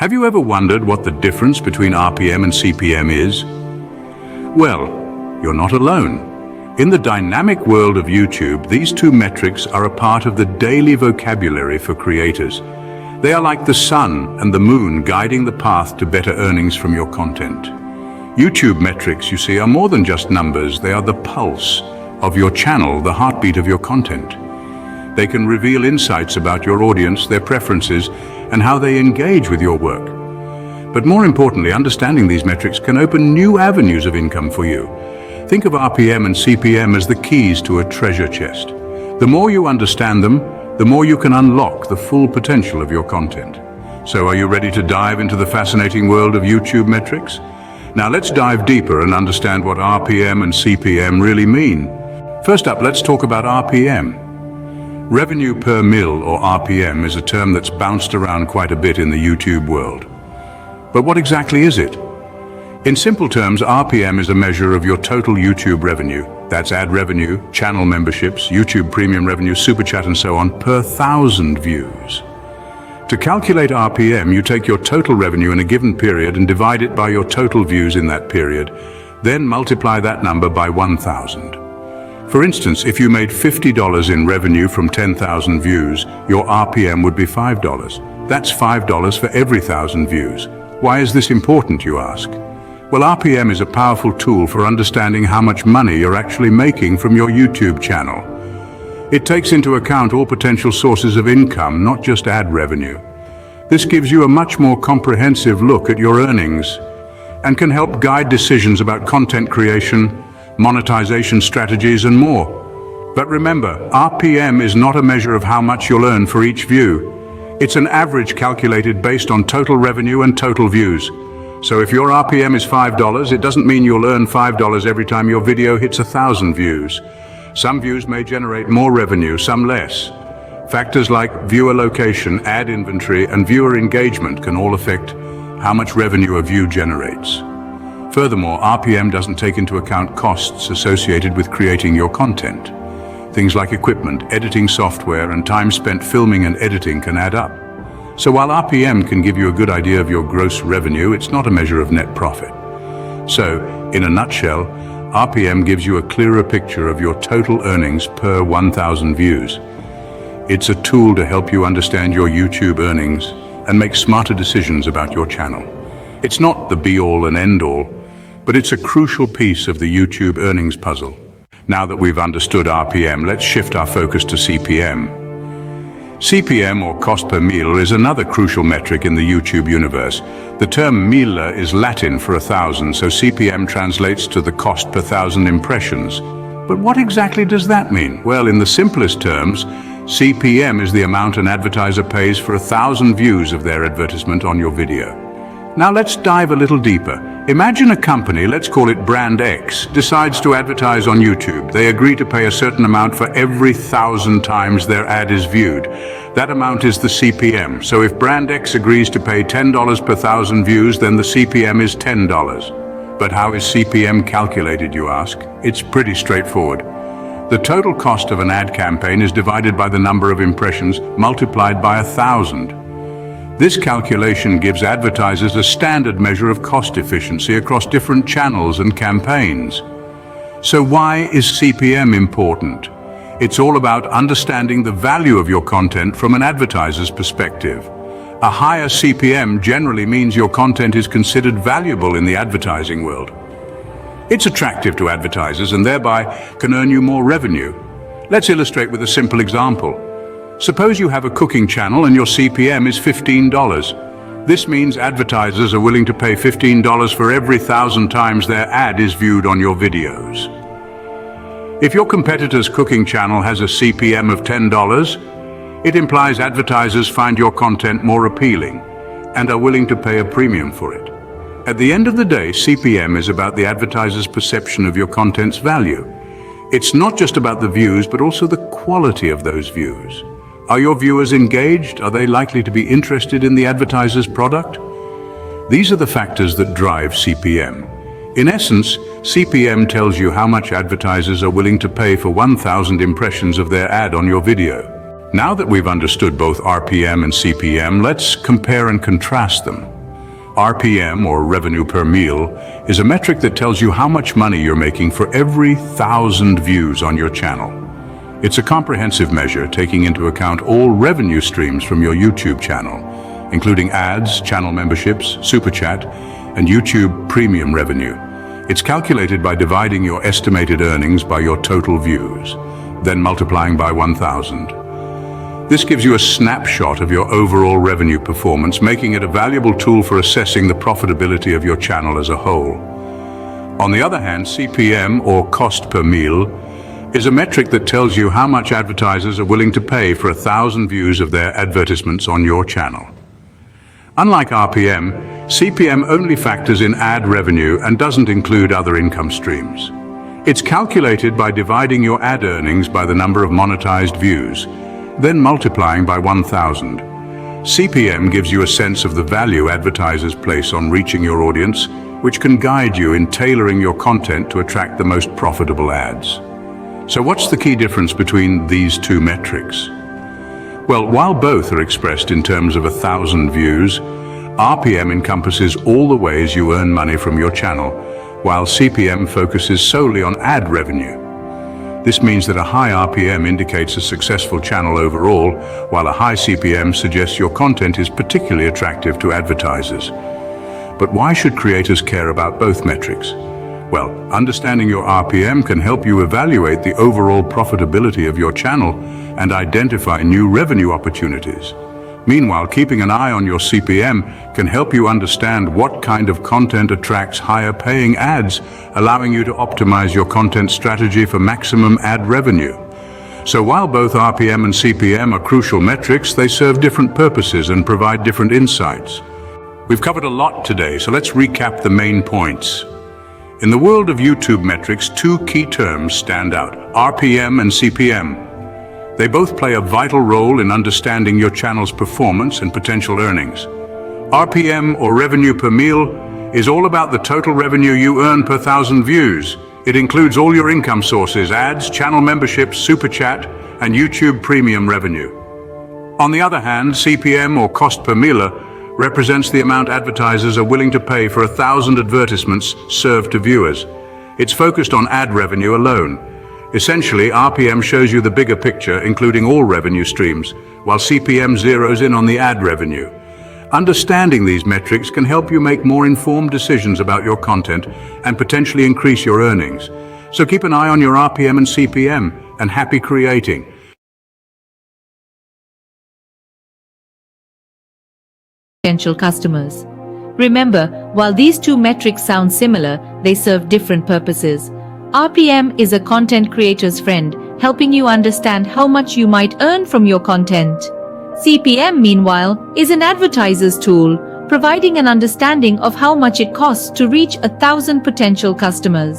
Have you ever wondered what the difference between RPM and CPM is? Well, you're not alone. In the dynamic world of YouTube, these two metrics are a part of the daily vocabulary for creators. They are like the sun and the moon guiding the path to better earnings from your content. YouTube metrics, you see, are more than just numbers. They are the pulse of your channel, the heartbeat of your content. They can reveal insights about your audience, their preferences, and how they engage with your work. But more importantly, understanding these metrics can open new avenues of income for you. Think of RPM and CPM as the keys to a treasure chest. The more you understand them, the more you can unlock the full potential of your content. So are you ready to dive into the fascinating world of YouTube metrics? Now let's dive deeper and understand what RPM and CPM really mean. First up, let's talk about RPM. Revenue per mil, or RPM, is a term that's bounced around quite a bit in the YouTube world. But what exactly is it? In simple terms, RPM is a measure of your total YouTube revenue. That's ad revenue, channel memberships, YouTube premium revenue, super chat and so on, per 1,000 views. To calculate RPM, you take your total revenue in a given period and divide it by your total views in that period, then multiply that number by 1,000. For instance, if you made $50 in revenue from 10,000 views, your RPM would be $5. That's $5 for every 1,000 views. Why is this important, you ask? Well, RPM is a powerful tool for understanding how much money you're actually making from your YouTube channel. It takes into account all potential sources of income, not just ad revenue. This gives you a much more comprehensive look at your earnings and can help guide decisions about content creation, monetization strategies, and more. But remember, RPM is not a measure of how much you'll earn for each view. It's an average calculated based on total revenue and total views. So if your RPM is $5, it doesn't mean you'll earn $5 every time your video hits 1,000 views. Some views may generate more revenue, some less. Factors like viewer location, ad inventory, and viewer engagement can all affect how much revenue a view generates. Furthermore, RPM doesn't take into account costs associated with creating your content. Things like equipment, editing software, and time spent filming and editing can add up. So while RPM can give you a good idea of your gross revenue, it's not a measure of net profit. So, in a nutshell, RPM gives you a clearer picture of your total earnings per 1,000 views. It's a tool to help you understand your YouTube earnings and make smarter decisions about your channel. It's not the be-all and end-all, but it's a crucial piece of the YouTube earnings puzzle. Now that we've understood RPM, let's shift our focus to CPM. CPM, or cost per mille, is another crucial metric in the YouTube universe. The term mille is Latin for 1,000, so CPM translates to the cost per 1,000 impressions. But what exactly does that mean? Well, in the simplest terms, CPM is the amount an advertiser pays for 1,000 views of their advertisement on your video. Now let's dive a little deeper. Imagine a company, let's call it Brand X, decides to advertise on YouTube. They agree to pay a certain amount for every 1,000 times their ad is viewed. That amount is the CPM. So if Brand X agrees to pay $10 per 1,000 views, then the CPM is $10. But how is CPM calculated, you ask? It's pretty straightforward. The total cost of an ad campaign is divided by the number of impressions multiplied by 1,000. This calculation gives advertisers a standard measure of cost efficiency across different channels and campaigns. So why is CPM important? It's all about understanding the value of your content from an advertiser's perspective. A higher CPM generally means your content is considered valuable in the advertising world. It's attractive to advertisers and thereby can earn you more revenue. Let's illustrate with a simple example. Suppose you have a cooking channel and your CPM is $15. This means advertisers are willing to pay $15 for every 1,000 times their ad is viewed on your videos. If your competitor's cooking channel has a CPM of $10, it implies advertisers find your content more appealing and are willing to pay a premium for it. At the end of the day, CPM is about the advertiser's perception of your content's value. It's not just about the views, but also the quality of those views. Are your viewers engaged? Are they likely to be interested in the advertiser's product? These are the factors that drive CPM. In essence, CPM tells you how much advertisers are willing to pay for 1,000 impressions of their ad on your video. Now that we've understood both RPM and CPM, let's compare and contrast them. RPM, or revenue per meal, is a metric that tells you how much money you're making for every 1,000 views on your channel. It's a comprehensive measure taking into account all revenue streams from your YouTube channel, including ads, channel memberships, Super Chat, and YouTube Premium revenue. It's calculated by dividing your estimated earnings by your total views, then multiplying by 1,000. This gives you a snapshot of your overall revenue performance, making it a valuable tool for assessing the profitability of your channel as a whole. On the other hand, CPM, or cost per meal, is a metric that tells you how much advertisers are willing to pay for 1,000 views of their advertisements on your channel. Unlike RPM, CPM only factors in ad revenue and doesn't include other income streams. It's calculated by dividing your ad earnings by the number of monetized views, then multiplying by 1,000. CPM gives you a sense of the value advertisers place on reaching your audience, which can guide you in tailoring your content to attract the most profitable ads. So what's the key difference between these two metrics? Well, while both are expressed in terms of 1,000 views, RPM encompasses all the ways you earn money from your channel, while CPM focuses solely on ad revenue. This means that a high RPM indicates a successful channel overall, while a high CPM suggests your content is particularly attractive to advertisers. But why should creators care about both metrics? Well, understanding your RPM can help you evaluate the overall profitability of your channel and identify new revenue opportunities. Meanwhile, keeping an eye on your CPM can help you understand what kind of content attracts higher paying ads, allowing you to optimize your content strategy for maximum ad revenue. So while both RPM and CPM are crucial metrics, they serve different purposes and provide different insights. We've covered a lot today, so let's recap the main points. In the world of YouTube metrics, two key terms stand out: RPM and CPM. They both play a vital role in understanding your channel's performance and potential earnings. RPM, or revenue per meal, is all about the total revenue you earn per 1,000 views. It includes all your income sources: ads, channel memberships, Super Chat, and YouTube Premium revenue. On the other hand, CPM, or cost per meal, represents the amount advertisers are willing to pay for 1,000 advertisements served to viewers. It's focused on ad revenue alone. Essentially, RPM shows you the bigger picture, including all revenue streams, while CPM zeroes in on the ad revenue. Understanding these metrics can help you make more informed decisions about your content and potentially increase your earnings. So keep an eye on your RPM and CPM, and happy creating. Potential customers. Remember, while these two metrics sound similar, they serve different purposes. RPM is a content creator's friend, helping you understand how much you might earn from your content. CPM, meanwhile, is an advertiser's tool, providing an understanding of how much it costs to reach 1,000 potential customers.